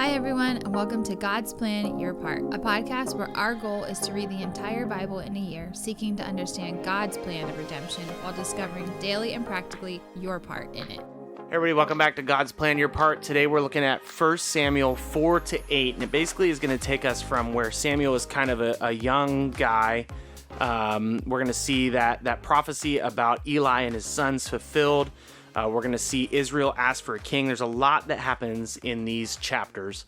Hi, everyone, and welcome to God's Plan, Your Part, a podcast where our goal is to read the entire Bible in a year, seeking to understand God's plan of redemption while discovering daily and practically your part in it. Hey everybody, welcome back to God's Plan, Your Part. Today we're looking at 1 Samuel 4-8, and it basically is going to take us from where Samuel is kind of a young guy. We're going to see that prophecy about Eli and his sons fulfilled. We're going to see Israel ask for a king. There's a lot that happens in these chapters.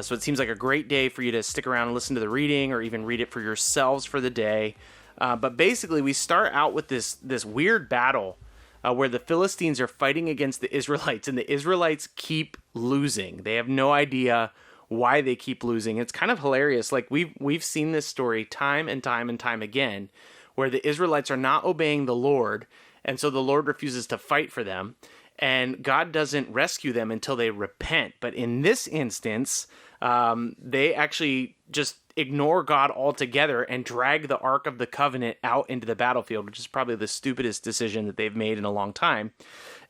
So it seems like a great day for you to stick around and listen to the reading or even read it for yourselves for the day. But basically, we start out with this weird battle where the Philistines are fighting against the Israelites, and the Israelites keep losing. They have no idea why they keep losing. It's kind of hilarious. Like we've seen this story time and time and time again, where the Israelites are not obeying the Lord, and so the Lord refuses to fight for them, and God doesn't rescue them until they repent. But in this instance, they actually just ignore God altogether and drag the Ark of the Covenant out into the battlefield, which is probably the stupidest decision that they've made in a long time.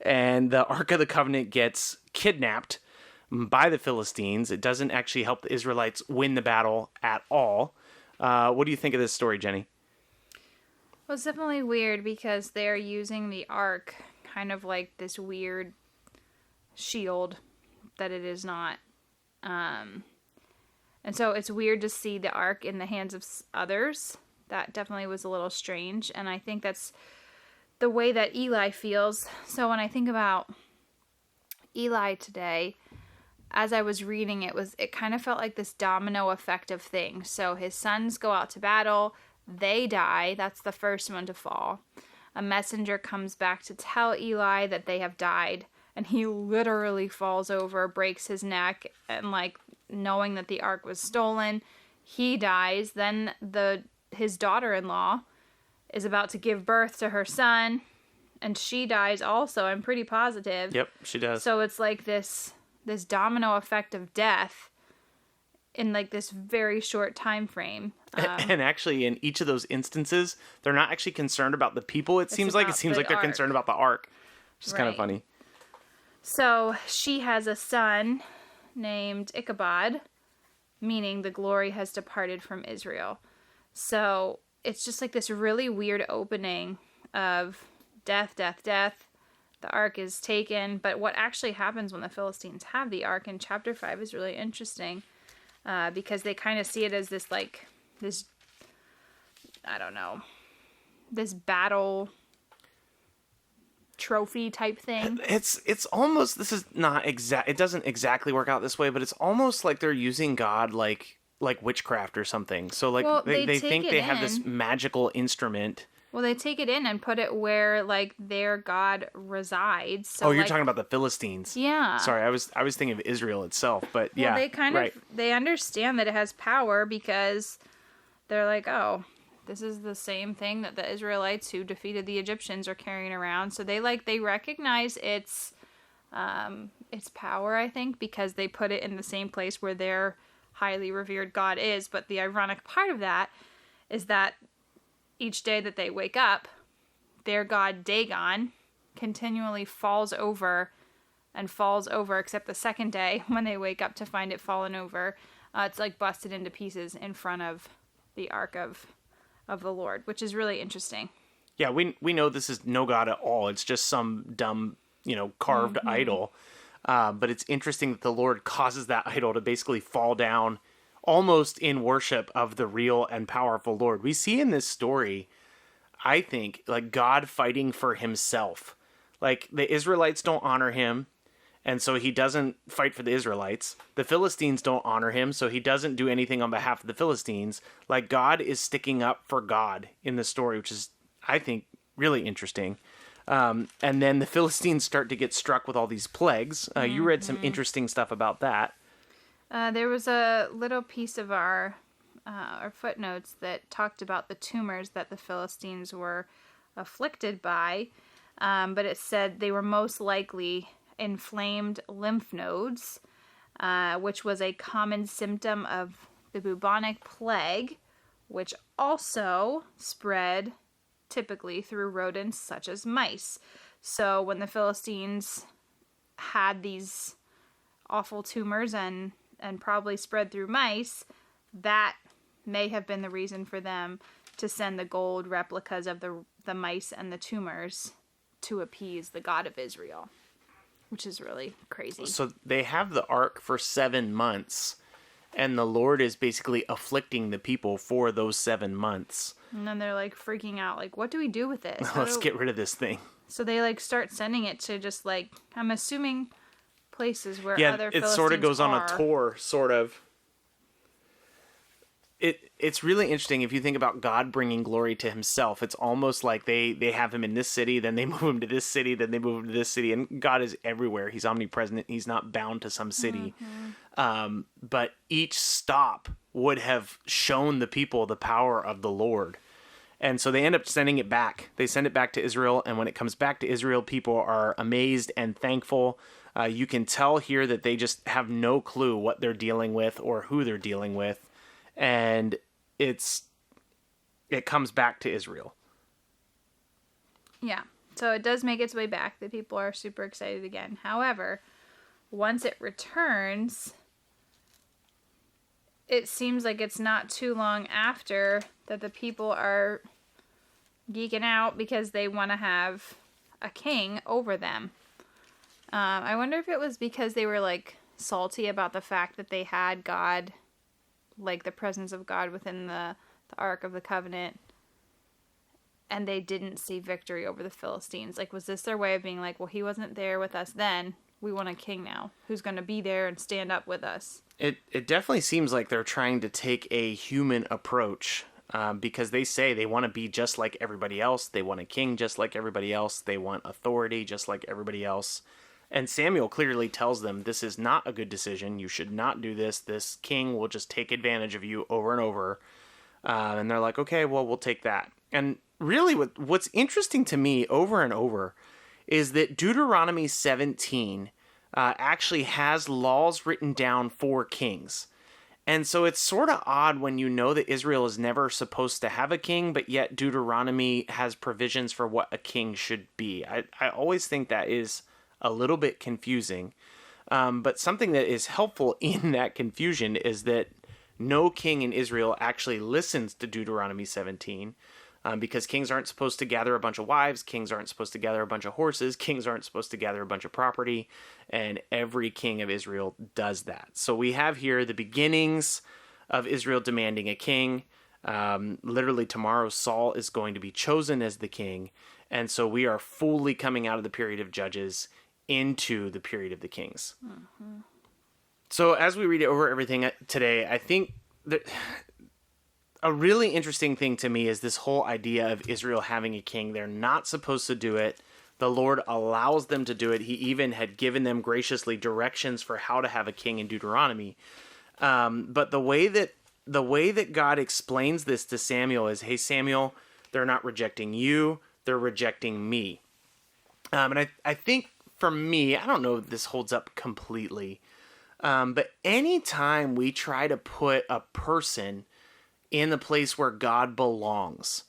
And the Ark of the Covenant gets kidnapped by the Philistines. It doesn't actually help the Israelites win the battle at all. What do you think of this story, Jenny? Well, it's definitely weird because they're using the ark kind of like this weird shield that it is not. And so it's weird to see the ark in the hands of others. That definitely was a little strange. And I think that's the way that Eli feels. So when I think about Eli today, as I was reading it kind of felt like this domino effect of things. So his sons go out to battle. They die. That's the first one to fall. A messenger comes back to tell Eli that they have died, and he literally falls over, breaks his neck, and knowing that the ark was stolen, he dies. Then his daughter-in-law is about to give birth to her son, and she dies also. I'm pretty positive. Yep, she does. So it's like this domino effect of death in this very short time frame. And actually, in each of those instances, they're not actually concerned about the people. It seems like they're concerned about the ark, which is kind of funny. So she has a son named Ichabod, meaning the glory has departed from Israel. So it's just like this really weird opening of death, death, death. The ark is taken. But what actually happens when the Philistines have the ark in chapter 5 is really interesting. Because they kind of see it as this battle trophy type thing. It's almost, this is not exact. It doesn't exactly work out this way, but it's almost like they're using God like witchcraft or something. So they think they have this magical instrument. Well, they take it in and put it where their God resides. So, you're talking about the Philistines. Yeah. Sorry, I was thinking of Israel itself, but yeah. Well, they understand that it has power because they're like, oh, this is the same thing that the Israelites who defeated the Egyptians are carrying around. So they recognize its power, I think, because they put it in the same place where their highly revered God is. But the ironic part of that is that each day that they wake up, their god Dagon continually falls over, except the second day when they wake up to find it fallen over. It's busted into pieces in front of the ark of the Lord, which is really interesting. Yeah, we know this is no god at all. It's just some dumb, carved idol. But it's interesting that the Lord causes that idol to basically fall down almost in worship of the real and powerful Lord. We see in this story, I think, God fighting for himself. The Israelites don't honor him, and so he doesn't fight for the Israelites. The Philistines don't honor him, so he doesn't do anything on behalf of the Philistines. God is sticking up for God in the story, which is, I think, really interesting. And then the Philistines start to get struck with all these plagues. You read some interesting stuff about that. There was a little piece of our footnotes that talked about the tumors that the Philistines were afflicted by, but it said they were most likely inflamed lymph nodes, which was a common symptom of the bubonic plague, which also spread typically through rodents such as mice. So when the Philistines had these awful tumors and and probably spread through mice, that may have been the reason for them to send the gold replicas of the mice and the tumors to appease the God of Israel, which is really crazy. So they have the ark for 7 months, and the Lord is basically afflicting the people for those 7 months. And then they're like freaking out, like, what do we do with this? Let's get rid of this thing. So they like start sending it to just like, I'm assuming places where other it Philistines sort of goes on are. a tour, sort of. It's really interesting if you think about God bringing glory to himself. It's almost like they have him in this city, then they move him to this city, then they move him to this city, and God is everywhere. He's omnipresent. He's not bound to some city. But each stop would have shown the people the power of the Lord. And so they end up sending it back. They send it back to Israel, and when it comes back to Israel, people are amazed and thankful. You can tell here that they just have no clue what they're dealing with or who they're dealing with. And it comes back to Israel. Yeah. So it does make its way back. The people are super excited again. However, once it returns, it seems like it's not too long after that the people are geeking out because they want to have a king over them. I wonder if it was because they were like salty about the fact that they had God, like the presence of God within the Ark of the Covenant, and they didn't see victory over the Philistines. Like, was this their way of being like, well, he wasn't there with us then, we want a king now who's going to be there and stand up with us? It definitely seems like they're trying to take a human approach, because they say they want to be just like everybody else. They want a king just like everybody else. They want authority just like everybody else. And Samuel clearly tells them, this is not a good decision. You should not do this. This king will just take advantage of you over and over. And they're like, okay, well, we'll take that. And really what's interesting to me over and over is that Deuteronomy 17 actually has laws written down for kings. And so it's sort of odd when you know that Israel is never supposed to have a king, but yet Deuteronomy has provisions for what a king should be. I always think that is a little bit confusing. But something that is helpful in that confusion is that no king in Israel actually listens to Deuteronomy 17, because kings aren't supposed to gather a bunch of wives, kings aren't supposed to gather a bunch of horses, kings aren't supposed to gather a bunch of property, and every king of Israel does that. So we have here the beginnings of Israel demanding a king. Literally tomorrow, Saul is going to be chosen as the king, and so we are fully coming out of the period of Judges into the period of the kings. Mm-hmm. So as we read over everything today, I think that a really interesting thing to me is this whole idea of Israel having a king. They're not supposed to do it. The Lord allows them to do it. He even had given them graciously directions for how to have a king in Deuteronomy. But the way that God explains this to Samuel is, hey, Samuel, they're not rejecting you. They're rejecting me. And I think for me, I don't know if this holds up completely, but anytime we try to put a person in the place where God belongs,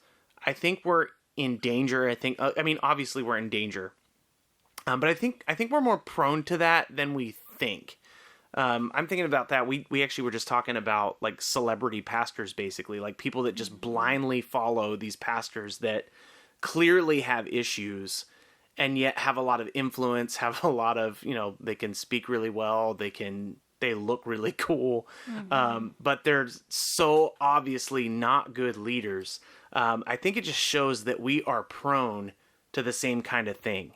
I think we're in danger. Obviously we're in danger, but I think we're more prone to that than we think. I'm thinking about that. We actually were just talking about like celebrity pastors, basically, like people that just blindly follow these pastors that clearly have issues and yet have a lot of influence, have a lot of, they can speak really well, they look really cool, but they're so obviously not good leaders. I think it just shows that we are prone to the same kind of thing.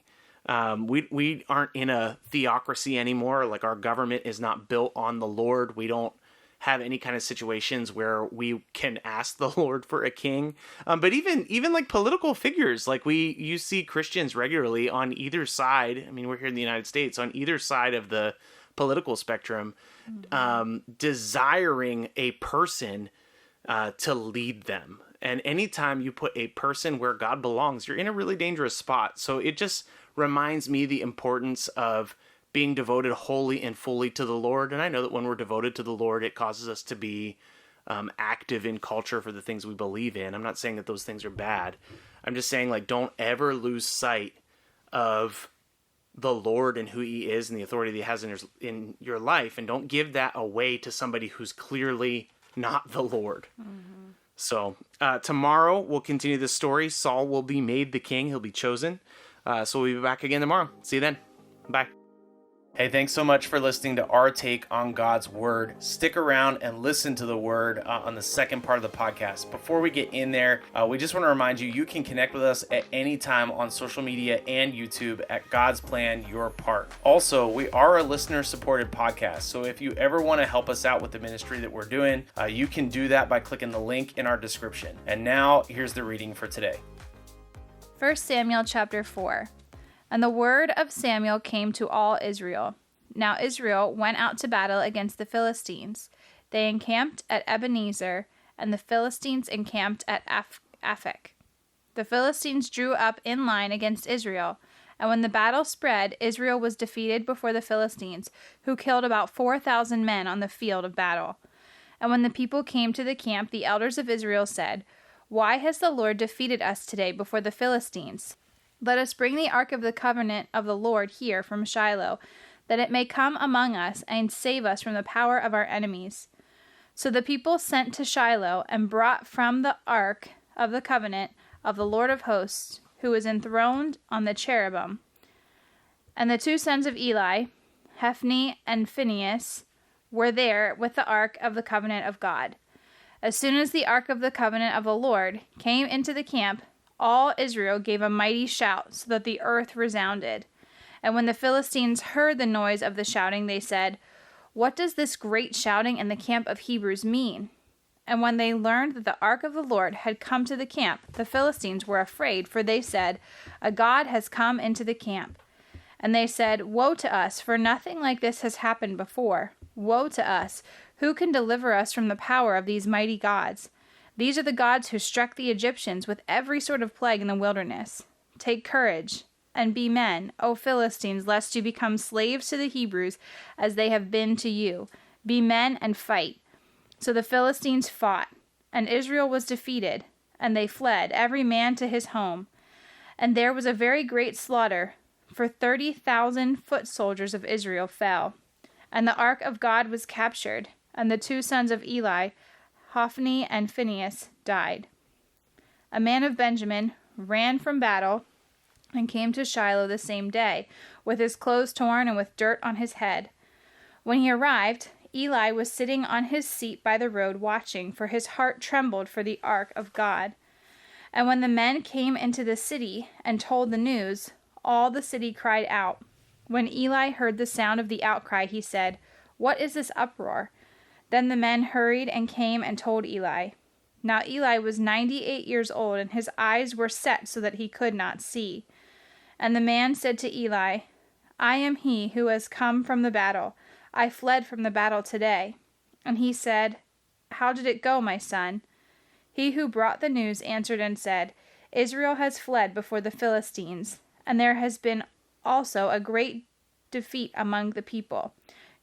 We aren't in a theocracy anymore. Like, our government is not built on the Lord. We don't have any kind of situations where we can ask the Lord for a king. But even like political figures, like you see Christians regularly on either side. I mean, we're here in the United States, on either side of the political spectrum, desiring a person to lead them. And anytime you put a person where God belongs, you're in a really dangerous spot. So it just reminds me the importance of being devoted wholly and fully to the Lord. And I know that when we're devoted to the Lord, it causes us to be active in culture for the things we believe in. I'm not saying that those things are bad. I'm just saying, like, don't ever lose sight of the Lord and who he is and the authority that he has in your life, and don't give that away to somebody who's clearly not the Lord. Mm-hmm. So tomorrow we'll continue this story. Saul will be made the king. He'll be chosen. So we'll be back again tomorrow. See you then. Bye. Hey, thanks so much for listening to our take on God's Word. Stick around and listen to the Word on the second part of the podcast. Before we get in there, we just want to remind you, you can connect with us at any time on social media and YouTube at God's Plan, Your Part. Also, we are a listener-supported podcast, so if you ever want to help us out with the ministry that we're doing, you can do that by clicking the link in our description. And now, here's the reading for today. 1 Samuel chapter 4. And the word of Samuel came to all Israel. Now Israel went out to battle against the Philistines. They encamped at Ebenezer, and the Philistines encamped at Aphek. The Philistines drew up in line against Israel, and when the battle spread, Israel was defeated before the Philistines, who killed about 4,000 men on the field of battle. And when the people came to the camp, the elders of Israel said, "Why has the Lord defeated us today before the Philistines? Let us bring the ark of the covenant of the Lord here from Shiloh, that it may come among us and save us from the power of our enemies." So the people sent to Shiloh and brought from the ark of the covenant of the Lord of hosts, who was enthroned on the cherubim. And the two sons of Eli, Hophni and Phinehas, were there with the ark of the covenant of God. As soon as the ark of the covenant of the Lord came into the camp, all Israel gave a mighty shout, so that the earth resounded. And when the Philistines heard the noise of the shouting, they said, "What does this great shouting in the camp of Hebrews mean?" And when they learned that the ark of the Lord had come to the camp, the Philistines were afraid, for they said, "A god has come into the camp." And they said, "Woe to us, for nothing like this has happened before. Woe to us! Who can deliver us from the power of these mighty gods? These are the gods who struck the Egyptians with every sort of plague in the wilderness. Take courage and be men, O Philistines, lest you become slaves to the Hebrews as they have been to you. Be men and fight." So the Philistines fought, and Israel was defeated, and they fled, every man to his home. And there was a very great slaughter, for 30,000 foot soldiers of Israel fell. And the ark of God was captured, and the two sons of Eli, Hophni and Phinehas, died. A man of Benjamin ran from battle and came to Shiloh the same day, with his clothes torn and with dirt on his head. When he arrived, Eli was sitting on his seat by the road watching, for his heart trembled for the ark of God. And when the men came into the city and told the news, all the city cried out. When Eli heard the sound of the outcry, he said, "What is this uproar?" Then the men hurried and came and told Eli. Now Eli was 98 years old, and his eyes were set so that he could not see. And the man said to Eli, "I am he who has come from the battle. I fled from the battle today." And he said, "How did it go, my son?" He who brought the news answered and said, "Israel has fled before the Philistines, and there has been also a great defeat among the people.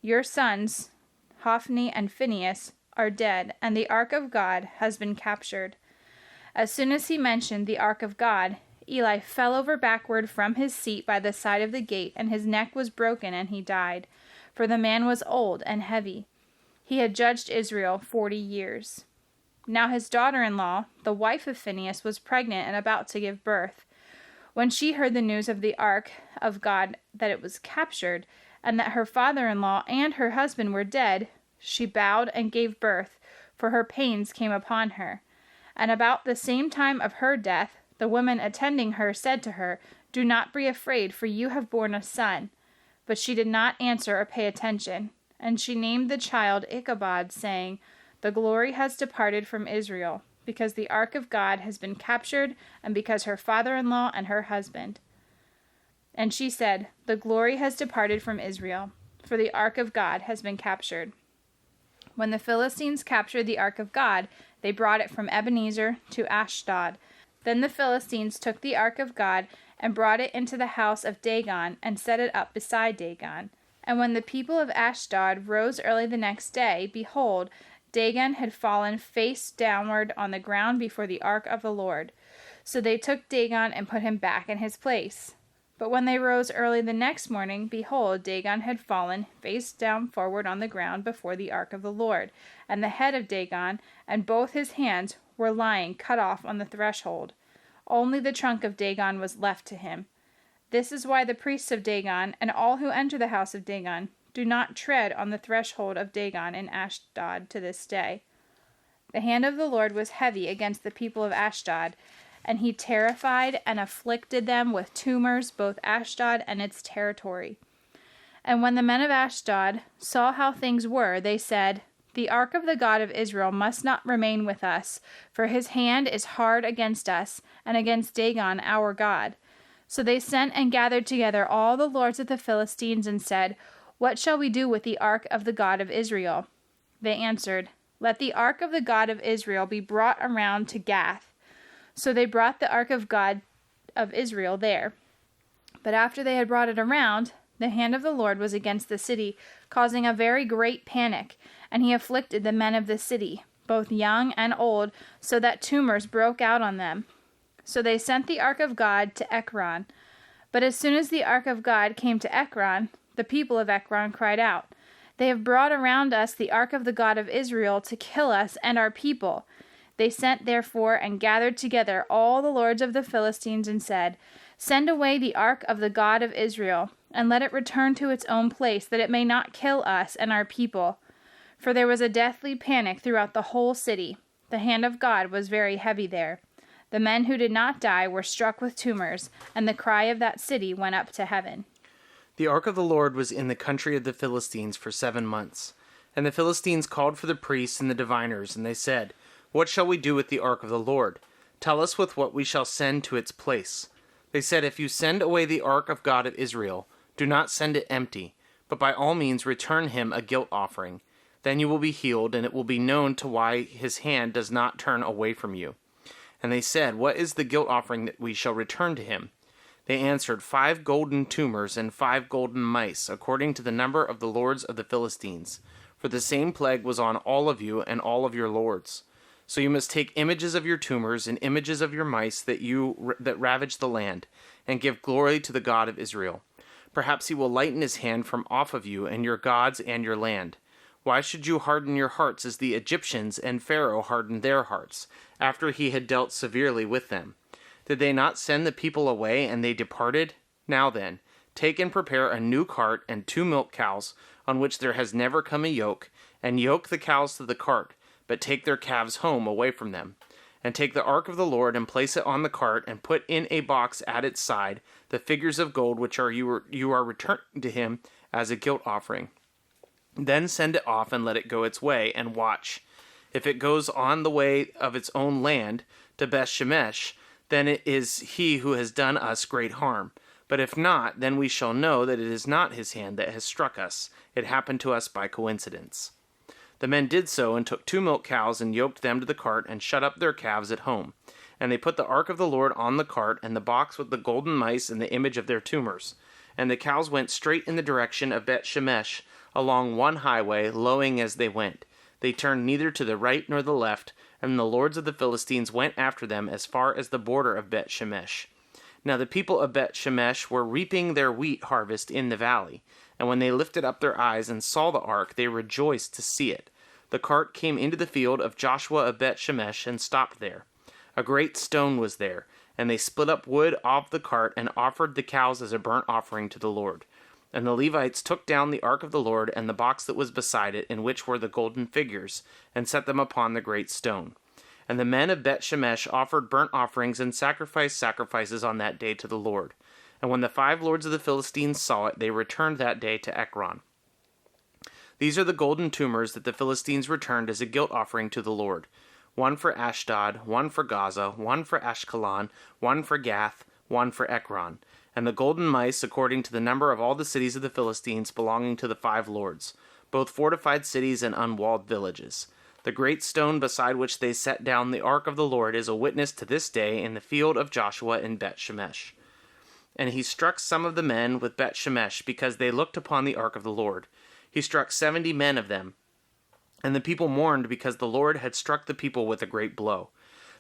Your sons, Hophni and Phinehas, are dead, and the ark of God has been captured." As soon as he mentioned the ark of God, Eli fell over backward from his seat by the side of the gate, and his neck was broken, and he died. For the man was old and heavy. He had judged Israel 40 years. Now his daughter-in-law, the wife of Phinehas, was pregnant and about to give birth. When she heard the news of the ark of God, that it was captured, and that her father-in-law and her husband were dead, she bowed and gave birth, for her pains came upon her. And about the same time of her death, the women attending her said to her, "Do not be afraid, for you have borne a son." But she did not answer or pay attention. And she named the child Ichabod, saying, "The glory has departed from Israel, because the ark of God has been captured, and because her father-in-law and her husband." And she said, "The glory has departed from Israel, for the ark of God has been captured." When the Philistines captured the ark of God, they brought it from Ebenezer to Ashdod. Then the Philistines took the ark of God and brought it into the house of Dagon and set it up beside Dagon. And when the people of Ashdod rose early the next day, behold, Dagon had fallen face downward on the ground before the ark of the Lord. So they took Dagon and put him back in his place. But when they rose early the next morning, behold, Dagon had fallen, face down forward on the ground before the ark of the Lord, and the head of Dagon and both his hands were lying cut off on the threshold. Only the trunk of Dagon was left to him. This is why the priests of Dagon and all who enter the house of Dagon do not tread on the threshold of Dagon in Ashdod to this day. The hand of the Lord was heavy against the people of Ashdod, and he terrified and afflicted them with tumors, both Ashdod and its territory. And when the men of Ashdod saw how things were, they said, "The ark of the God of Israel must not remain with us, for his hand is hard against us, and against Dagon our God." So they sent and gathered together all the lords of the Philistines, and said, "What shall we do with the ark of the God of Israel?" They answered, "Let the ark of the God of Israel be brought around to Gath." So they brought the ark of God of Israel there. But after they had brought it around, the hand of the Lord was against the city, causing a very great panic, and he afflicted the men of the city, both young and old, so that tumors broke out on them. So they sent the ark of God to Ekron. But as soon as the ark of God came to Ekron, the people of Ekron cried out, "They have brought around us the ark of the God of Israel to kill us and our people." They sent therefore and gathered together all the lords of the Philistines, and said, "Send away the ark of the God of Israel, and let it return to its own place, that it may not kill us and our people." For there was a deathly panic throughout the whole city. The hand of God was very heavy there. The men who did not die were struck with tumors, and the cry of that city went up to heaven. The ark of the Lord was in the country of the Philistines for 7 months. And the Philistines called for the priests and the diviners, and they said, "What shall we do with the ark of the Lord? Tell us with what we shall send to its place." They said, "If you send away the ark of God of Israel, do not send it empty, but by all means return him a guilt offering. Then you will be healed, and it will be known to why his hand does not turn away from you." And they said, "What is the guilt offering that we shall return to him?" They answered, 5 golden tumors and 5 golden mice, according to the number of the lords of the Philistines. For the same plague was on all of you and all of your lords. So you must take images of your tumors and images of your mice that ravage the land, and give glory to the God of Israel. Perhaps he will lighten his hand from off of you and your gods and your land. Why should you harden your hearts as the Egyptians and Pharaoh hardened their hearts, after he had dealt severely with them? Did they not send the people away, and they departed? Now then, take and prepare a new cart and 2 milk cows, on which there has never come a yoke, and yoke the cows to the cart, but take their calves home away from them. And take the ark of the Lord, and place it on the cart, and put in a box at its side the figures of gold which you are returning to him as a guilt offering. Then send it off, and let it go its way, and watch. If it goes on the way of its own land to Beth-Shemesh, then it is he who has done us great harm. But if not, then we shall know that it is not his hand that has struck us. It happened to us by coincidence." The men did so, and took 2 milk cows, and yoked them to the cart, and shut up their calves at home. And they put the ark of the Lord on the cart, and the box with the golden mice and the image of their tumors. And the cows went straight in the direction of Beth-Shemesh, along one highway, lowing as they went. They turned neither to the right nor the left, and the lords of the Philistines went after them as far as the border of Beth-Shemesh. Now the people of Beth-Shemesh were reaping their wheat harvest in the valley, and when they lifted up their eyes and saw the ark, they rejoiced to see it. The cart came into the field of Joshua of Beth-Shemesh and stopped there. A great stone was there, and they split up wood off the cart and offered the cows as a burnt offering to the Lord. And the Levites took down the ark of the Lord and the box that was beside it, in which were the golden figures, and set them upon the great stone. And the men of Beth-Shemesh offered burnt offerings and sacrificed sacrifices on that day to the Lord. And when the 5 lords of the Philistines saw it, they returned that day to Ekron. These are the golden tumors that the Philistines returned as a guilt offering to the Lord. 1 for Ashdod, 1 for Gaza, 1 for Ashkelon, 1 for Gath, 1 for Ekron. And the golden mice according to the number of all the cities of the Philistines belonging to the 5 lords, both fortified cities and unwalled villages. The great stone beside which they set down the ark of the Lord is a witness to this day in the field of Joshua in Beth-Shemesh. And he struck some of the men with Beth-Shemesh, because they looked upon the ark of the Lord. He struck 70 men of them. And the people mourned, because the Lord had struck the people with a great blow.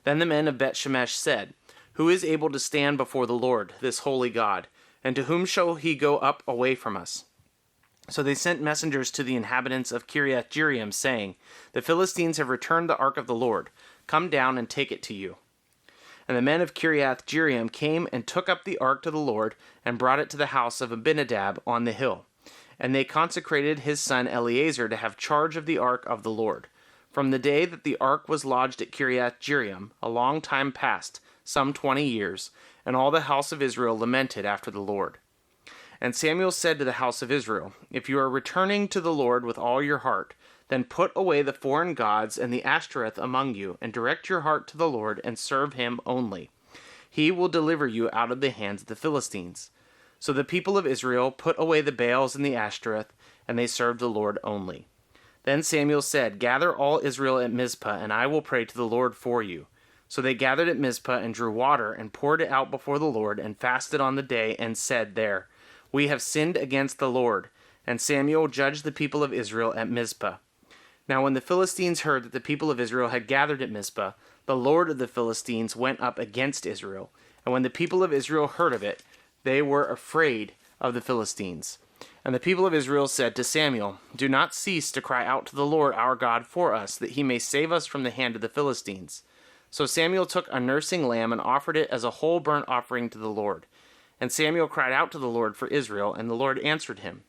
Then the men of Beth-Shemesh said, "Who is able to stand before the Lord, this holy God?" And to whom shall he go up away from us? So they sent messengers to the inhabitants of Kiriath-Jearim, saying, The Philistines have returned the ark of the Lord. Come down and take it to you. And the men of Kiriath-Jearim came and took up the ark to the Lord, and brought it to the house of Abinadab on the hill. And they consecrated his son Eleazar to have charge of the ark of the Lord. From the day that the ark was lodged at Kiriath-Jearim, a long time passed, some 20 years, and all the house of Israel lamented after the Lord. And Samuel said to the house of Israel, If you are returning to the Lord with all your heart, then put away the foreign gods and the Ashtoreth among you, and direct your heart to the Lord, and serve him only. He will deliver you out of the hands of the Philistines. So the people of Israel put away the Baals and the Ashtoreth, and they served the Lord only. Then Samuel said, Gather all Israel at Mizpah, and I will pray to the Lord for you. So they gathered at Mizpah, and drew water, and poured it out before the Lord, and fasted on the day, and said there, We have sinned against the Lord. And Samuel judged the people of Israel at Mizpah. Now when the Philistines heard that the people of Israel had gathered at Mizpah, the Lord of the Philistines went up against Israel. And when the people of Israel heard of it, they were afraid of the Philistines. And the people of Israel said to Samuel, Do not cease to cry out to the Lord our God for us, that he may save us from the hand of the Philistines. So Samuel took a nursing lamb and offered it as a whole burnt offering to the Lord. And Samuel cried out to the Lord for Israel, and the Lord answered him.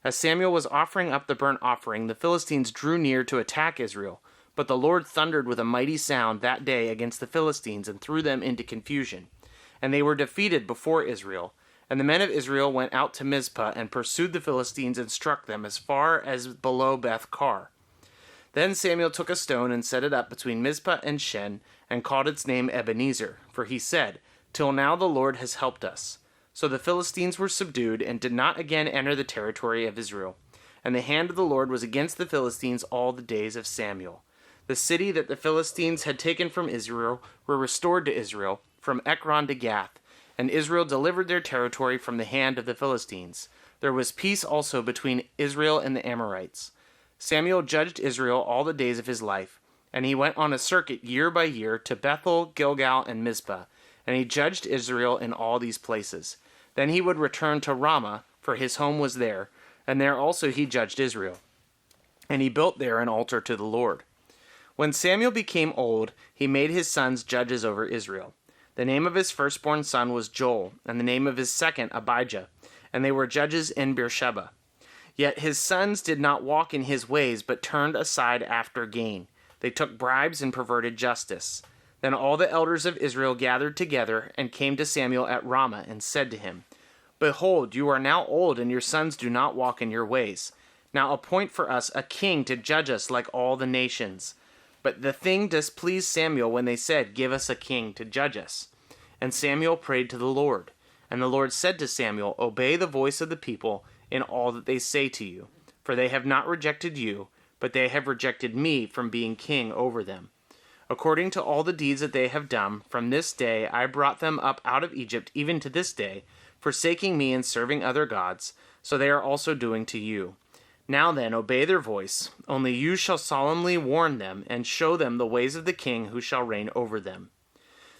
As Samuel was offering up the burnt offering, the Philistines drew near to attack Israel. But the Lord thundered with a mighty sound that day against the Philistines, and threw them into confusion. And they were defeated before Israel. And the men of Israel went out to Mizpah, and pursued the Philistines, and struck them as far as below Beth-kar. Then Samuel took a stone, and set it up between Mizpah and Shen, and called its name Ebenezer. For he said, Till now the Lord has helped us. So the Philistines were subdued, and did not again enter the territory of Israel. And the hand of the Lord was against the Philistines all the days of Samuel. The city that the Philistines had taken from Israel were restored to Israel, from Ekron to Gath. And Israel delivered their territory from the hand of the Philistines. There was peace also between Israel and the Amorites. Samuel judged Israel all the days of his life, and he went on a circuit year by year to Bethel, Gilgal, and Mizpah, and he judged Israel in all these places. Then he would return to Ramah, for his home was there, and there also he judged Israel. And he built there an altar to the Lord. When Samuel became old, he made his sons judges over Israel. The name of his firstborn son was Joel, and the name of his second Abijah, and they were judges in Beersheba. Yet his sons did not walk in his ways, but turned aside after gain. They took bribes and perverted justice. Then all the elders of Israel gathered together, and came to Samuel at Ramah, and said to him, Behold, you are now old, and your sons do not walk in your ways. Now appoint for us a king to judge us like all the nations. But the thing displeased Samuel when they said, Give us a king to judge us. And Samuel prayed to the Lord. And the Lord said to Samuel, Obey the voice of the people in all that they say to you. For they have not rejected you, but they have rejected me from being king over them. According to all the deeds that they have done, from this day I brought them up out of Egypt, even to this day, forsaking me and serving other gods, so they are also doing to you. Now then, obey their voice, only you shall solemnly warn them, and show them the ways of the king who shall reign over them.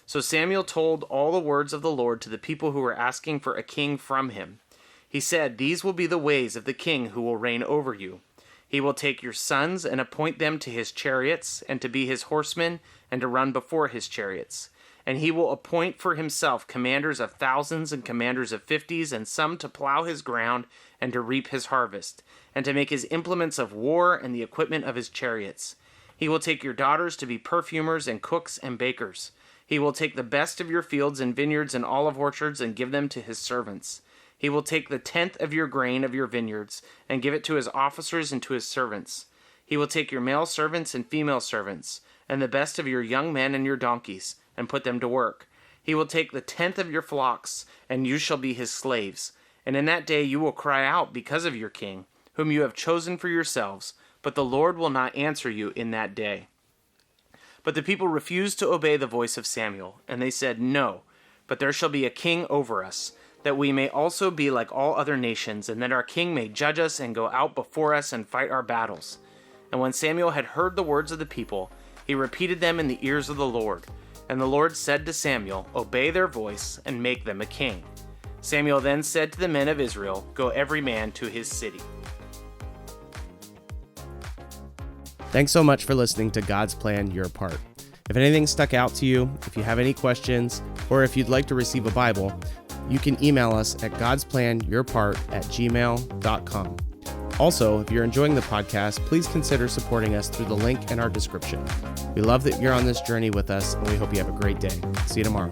So Samuel told all the words of the Lord to the people who were asking for a king from him. He said, These will be the ways of the king who will reign over you. He will take your sons and appoint them to his chariots, and to be his horsemen, and to run before his chariots. And he will appoint for himself commanders of thousands and commanders of 50s, and some to plow his ground and to reap his harvest, and to make his implements of war and the equipment of his chariots. He will take your daughters to be perfumers and cooks and bakers. He will take the best of your fields and vineyards and olive orchards and give them to his servants. He will take the 10th of your grain of your vineyards and give it to his officers and to his servants. He will take your male servants and female servants, and the best of your young men and your donkeys, and put them to work. He will take the 10th of your flocks, and you shall be his slaves. And in that day you will cry out because of your king, whom you have chosen for yourselves, but the Lord will not answer you in that day. But the people refused to obey the voice of Samuel, and they said, No, but there shall be a king over us, that we may also be like all other nations, and that our king may judge us and go out before us and fight our battles. And when Samuel had heard the words of the people, he repeated them in the ears of the Lord. And the Lord said to Samuel, Obey their voice, and make them a king. Samuel then said to the men of Israel, "Go every man to his city." Thanks so much for listening to God's Plan, Your Part. If anything stuck out to you, if you have any questions, or if you'd like to receive a Bible, you can email us at godsplanyourpart@gmail.com. Also, if you're enjoying the podcast, please consider supporting us through the link in our description. We love that you're on this journey with us, and we hope you have a great day. See you tomorrow.